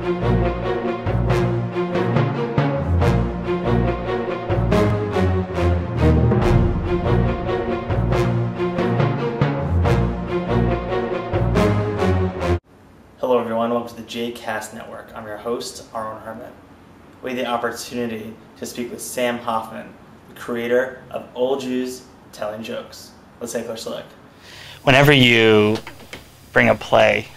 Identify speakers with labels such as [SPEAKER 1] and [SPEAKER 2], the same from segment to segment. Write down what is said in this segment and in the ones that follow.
[SPEAKER 1] Hello everyone, welcome to the JCast Network. I'm your host, Aaron Herman. We had the opportunity to speak with Sam Hoffman, the creator of Old Jews Telling Jokes. Let's take a closer look. Whenever you bring a play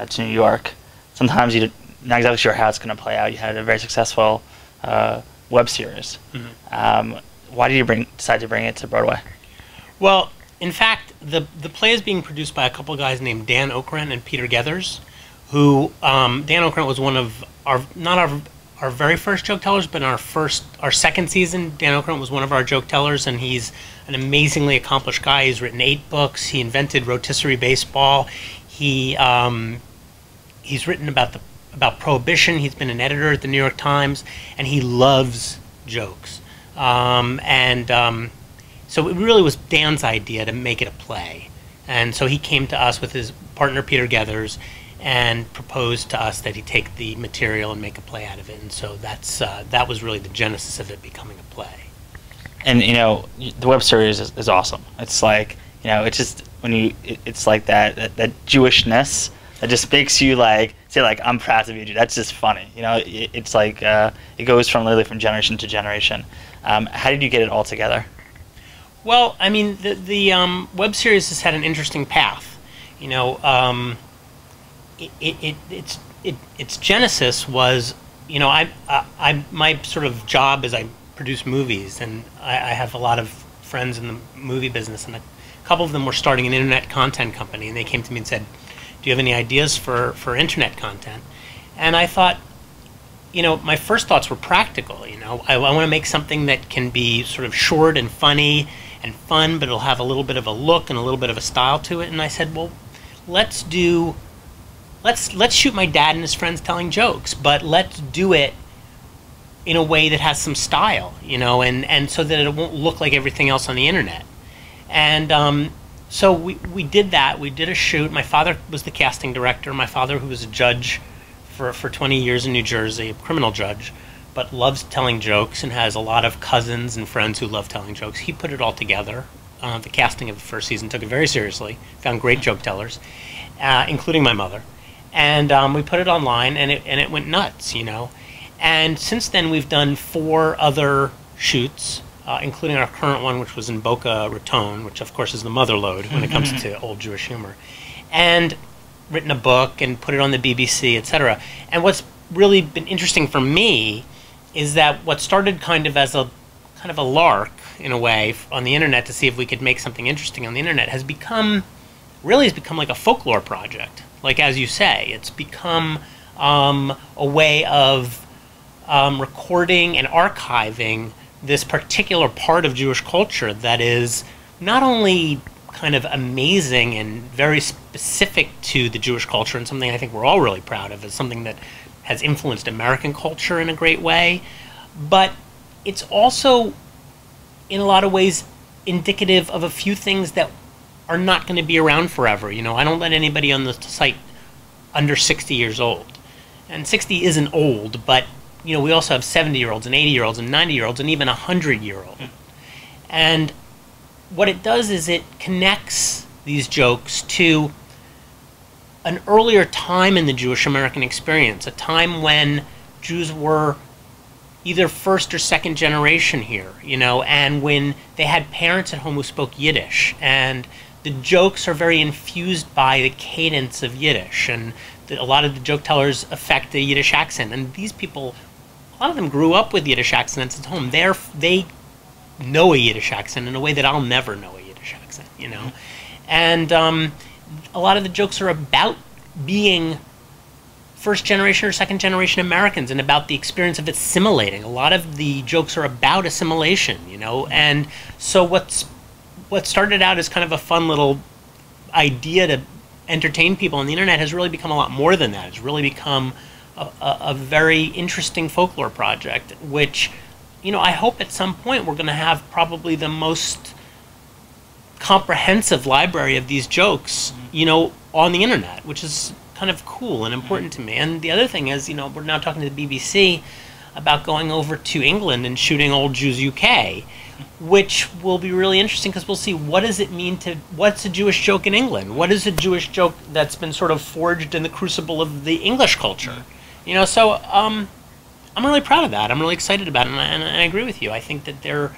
[SPEAKER 1] to New York, sometimes you're not exactly sure how it's going to play out. You had a very successful web series. Mm-hmm. Why did you decide to bring it to Broadway?
[SPEAKER 2] Well, in fact, the play is being produced by a couple of guys named Dan Okrent and Peter Gethers, who Dan Okrent was one of our very first joke tellers, but our second season, Dan Okrent was one of our joke tellers, and he's an amazingly accomplished guy. He's written 8 books. He invented rotisserie baseball. He's written about Prohibition. He's been an editor at the New York Times, and he loves jokes. So it really was Dan's idea to make it a play, and so he came to us with his partner Peter Gethers and proposed to us that he take the material and make a play out of it, and so that was really the genesis of it becoming a play.
[SPEAKER 1] And the web series is awesome. It's like it's just it's like that Jewishness that just makes you say I'm proud to be a Jew. That's just funny. It's like it goes literally from generation to generation. How did you get it all together?
[SPEAKER 2] Well, I mean, the web series has had an interesting path. Its genesis was, my sort of job is I produce movies, and I have a lot of friends in the movie business, and a couple of them were starting an internet content company, and they came to me and said, "Do you have any ideas for internet content?" And I thought, my first thoughts were practical. I want to make something that can be sort of short and funny and fun, but it'll have a little bit of a look and a little bit of a style to it. And I said, well, let's shoot my dad and his friends telling jokes, but let's do it in a way that has some style, and so that it won't look like everything else on the internet. And so we did that. We did a shoot. My father was the casting director. My father, who was a judge for 20 years in New Jersey, a criminal judge, but loves telling jokes and has a lot of cousins and friends who love telling jokes. He put it all together. The casting of the first season took it very seriously, found great joke tellers, including my mother. And we put it online, and it went nuts, And since then, we've done 4 other shoots, including our current one, which was in Boca Raton, which, of course, is the mother lode when it comes to old Jewish humor. And written a book and put it on the BBC, etc. And what's really been interesting for me is that what started kind of a lark, in a way, on the internet to see if we could make something interesting on the internet has become like a folklore project. Like, as you say, it's become a way of recording and archiving this particular part of Jewish culture that is not only kind of amazing and very specific to the Jewish culture, and something I think we're all really proud of, as something that has influenced American culture in a great way, but it's also, in a lot of ways, indicative of a few things that are not going to be around forever. I don't let anybody on the site under 60 years old. And 60 isn't old, but we also have 70-year-olds and 80-year-olds and 90-year-olds and even 100-year-old. And what it does is it connects these jokes to an earlier time in the Jewish American experience, a time when Jews were either first or second generation here, and when they had parents at home who spoke Yiddish, and the jokes are very infused by the cadence of Yiddish, and a lot of the joke tellers affect the Yiddish accent, and these people, a lot of them grew up with Yiddish accents at home. They know a Yiddish accent in a way that I'll never know a Yiddish accent, and a lot of the jokes are about being first generation or second generation Americans and about the experience of assimilating. A lot of the jokes are about assimilation, and so what started out as kind of a fun little idea to entertain people on the internet has really become a lot more than that. It's really become a very interesting folklore project, which, I hope at some point we're going to have probably the most comprehensive library of these jokes, on the internet, which is kind of cool and important to me. And the other thing is, we're now talking to the BBC about going over to England and shooting Old Jews UK, which will be really interesting because we'll see what does it mean what's a Jewish joke in England? What is a Jewish joke that's been sort of forged in the crucible of the English culture? So I'm really proud of that. I'm really excited about it, and I agree with you. I think that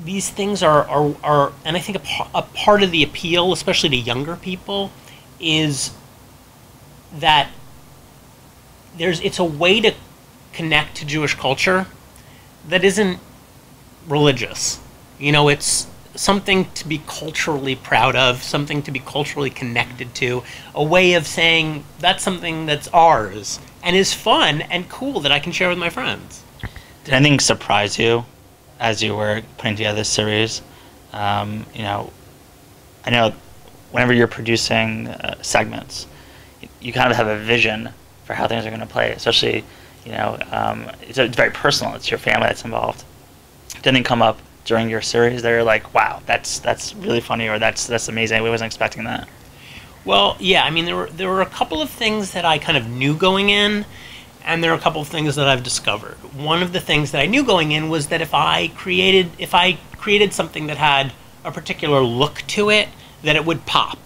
[SPEAKER 2] these things are and I think a part of the appeal, especially to younger people, is that it's a way to connect to Jewish culture that isn't religious. It's something to be culturally proud of, something to be culturally connected to, a way of saying that's something that's ours and is fun and cool that I can share with my friends.
[SPEAKER 3] Did anything surprise you as you were putting together this series? I know whenever you're producing segments, you kind of have a vision for how things are going to play, especially, it's very personal. It's your family that's involved. Did anything come up during your series that you're like, wow, that's really funny, or that's amazing, we wasn't expecting that?
[SPEAKER 2] Well, yeah, there were a couple of things that I kind of knew going in, and there are a couple of things that I've discovered. One of the things that I knew going in was that if I created something that had a particular look to it, that it would pop,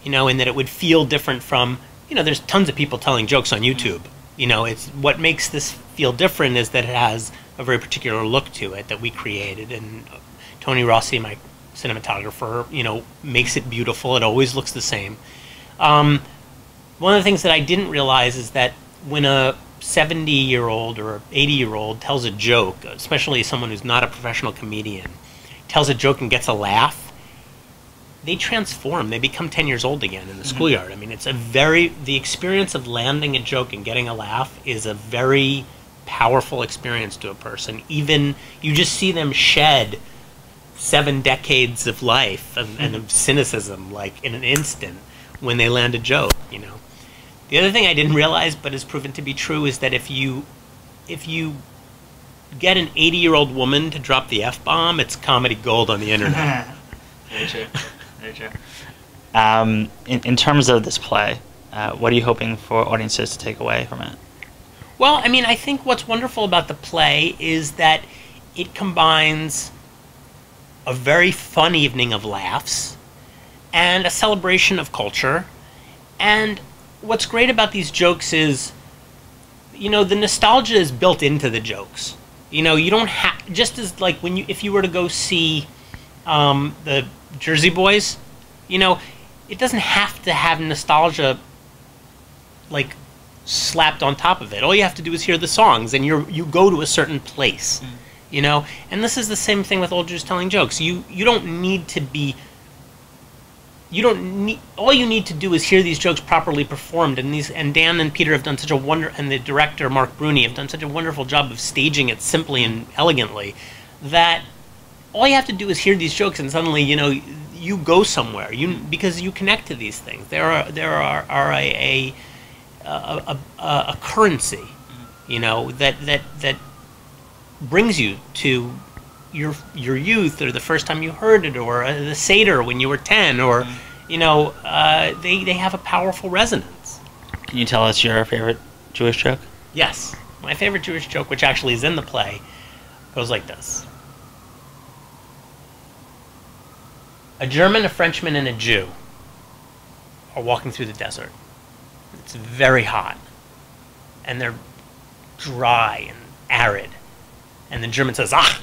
[SPEAKER 2] and that it would feel different from, there's tons of people telling jokes on YouTube. It's what makes this feel different is that it has a very particular look to it that we created, and Tony Rossi, my cinematographer, makes it beautiful. It always looks the same. One of the things that I didn't realize is that when a 70-year-old or 80-year-old tells a joke, especially someone who's not a professional comedian, tells a joke and gets a laugh, they transform. They become 10 years old again in the schoolyard. It's the experience of landing a joke and getting a laugh is a very powerful experience to a person. Even you just see them shed 7 decades of life and of cynicism, like in an instant, when they land a joke. The other thing I didn't realize, but has proven to be true, is that if you get an 80-year-old woman to drop the F-bomb, it's comedy gold on the internet.
[SPEAKER 3] Very true. Very true. In terms of this play, what are you hoping for audiences to take away from it?
[SPEAKER 2] Well, I think what's wonderful about the play is that it combines a very fun evening of laughs and a celebration of culture. And what's great about these jokes is, the nostalgia is built into the jokes. You don't have, just as like if you were to go see the Jersey Boys, it doesn't have to have nostalgia like slapped on top of it. All you have to do is hear the songs, and you go to a certain place, And this is the same thing with Old Jews Telling Jokes. You don't need to be. All you need to do is hear these jokes properly performed, and Dan and Peter have done such a and the director Mark Bruni have done such a wonderful job of staging it simply and elegantly, that all you have to do is hear these jokes, and suddenly you go somewhere. Because you connect to these things. There are a currency, that brings you to your youth, or the first time you heard it, or the Seder when you were 10, or they have a powerful resonance.
[SPEAKER 3] Can you tell us your favorite Jewish joke?
[SPEAKER 2] Yes, my favorite Jewish joke, which actually is in the play, goes like this: a German, a Frenchman, and a Jew are walking through the desert. It's very hot, and they're dry and arid. And the German says, "Ah,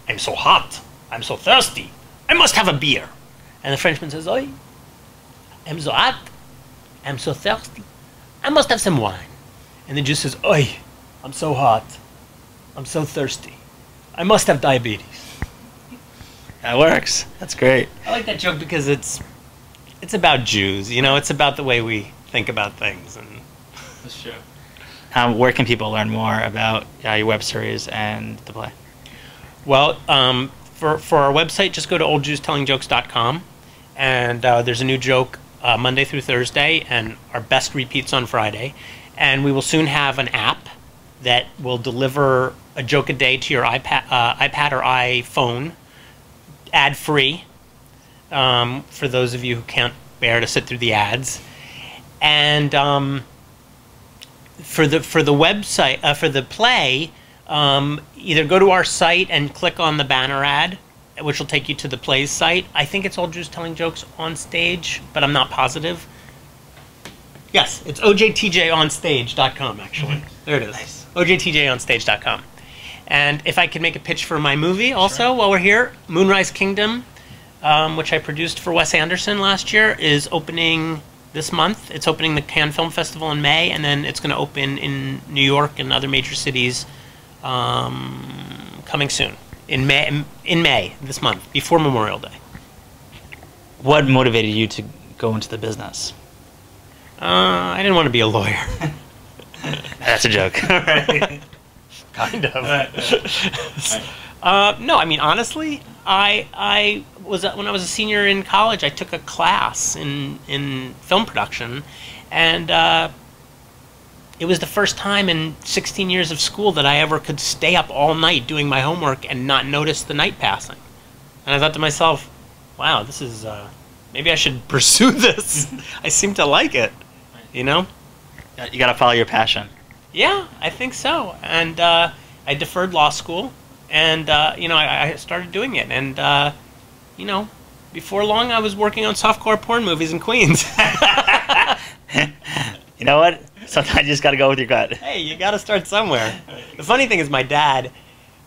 [SPEAKER 2] I'm so hot. I'm so thirsty. I must have a beer." And the Frenchman says, "Oi, I'm so hot. I'm so thirsty. I must have some wine." And the Jew says, "Oi, I'm so hot. I'm so thirsty. I must have diabetes."
[SPEAKER 3] That works. That's great.
[SPEAKER 2] I like that joke because it's about Jews. It's about the way we think about things. And
[SPEAKER 1] That's true.
[SPEAKER 3] Where can people learn more about your web series and the play?
[SPEAKER 2] Well, for our website, just go to oldjewstellingjokes.com, and there's a new joke Monday through Thursday, and our best repeats on Friday. And we will soon have an app that will deliver a joke a day to your iPad or iPhone, ad-free, for those of you who can't bear to sit through the ads. And for the website, for the play, either go to our site and click on the banner ad, which will take you to the play's site. I think it's Old Jews Telling Jokes on Stage, but I'm not positive. Yes, it's ojtjonstage.com, actually. Mm-hmm. There it is. Nice. ojtjonstage.com. And if I could make a pitch for my movie also while we're here, Moonrise Kingdom, which I produced for Wes Anderson last year, is opening this month. It's opening the Cannes Film Festival in May, and then it's going to open in New York and other major cities coming soon. In May this month, before Memorial Day.
[SPEAKER 3] What motivated you to go into the business?
[SPEAKER 2] I didn't want to be a lawyer.
[SPEAKER 3] That's a joke.
[SPEAKER 2] Kind of. No, I mean, honestly, I was when I was a senior in college, I took a class in film production, and it was the first time in 16 years of school that I ever could stay up all night doing my homework and not notice the night passing. And I thought to myself, wow, this is, maybe I should pursue this. I seem to like it, you know?
[SPEAKER 3] You gotta follow your passion.
[SPEAKER 2] Yeah, I think so. And I deferred law school, and, you know, I started doing it. And, you know, before long I was working on softcore porn movies in Queens.
[SPEAKER 3] You know what? Sometimes you just got to go with your gut.
[SPEAKER 2] Hey, you got to start somewhere. The funny thing is my dad,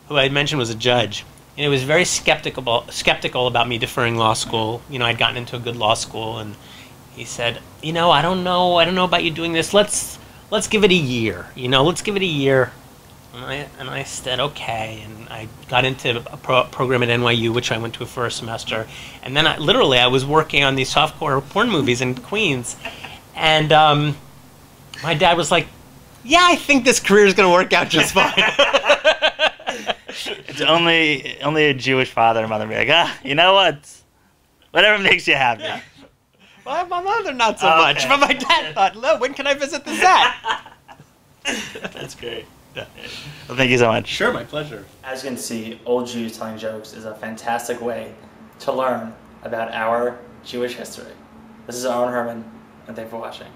[SPEAKER 2] who I mentioned was a judge, and he was very skeptical about me deferring law school. You know, I'd gotten into a good law school, and he said, you know, I don't know about you doing this. Let's give it a year. You know, let's give it a year. And I said, okay. And I got into a program at NYU, which I went to for a semester. And then I was working on these softcore porn movies in Queens. And my dad was like, yeah, I think this career is going to work out just fine.
[SPEAKER 3] It's only a Jewish father and mother be like, you know what? Whatever makes you happy. Yeah.
[SPEAKER 2] Well, my mother not so much, but my dad thought, no, when can I visit the set?
[SPEAKER 3] That's great. Yeah. Well, thank you so much.
[SPEAKER 2] Sure, my pleasure.
[SPEAKER 1] As you can see, Old Jews Telling Jokes is a fantastic way to learn about our Jewish history. This is Aaron Herman, and thanks for watching.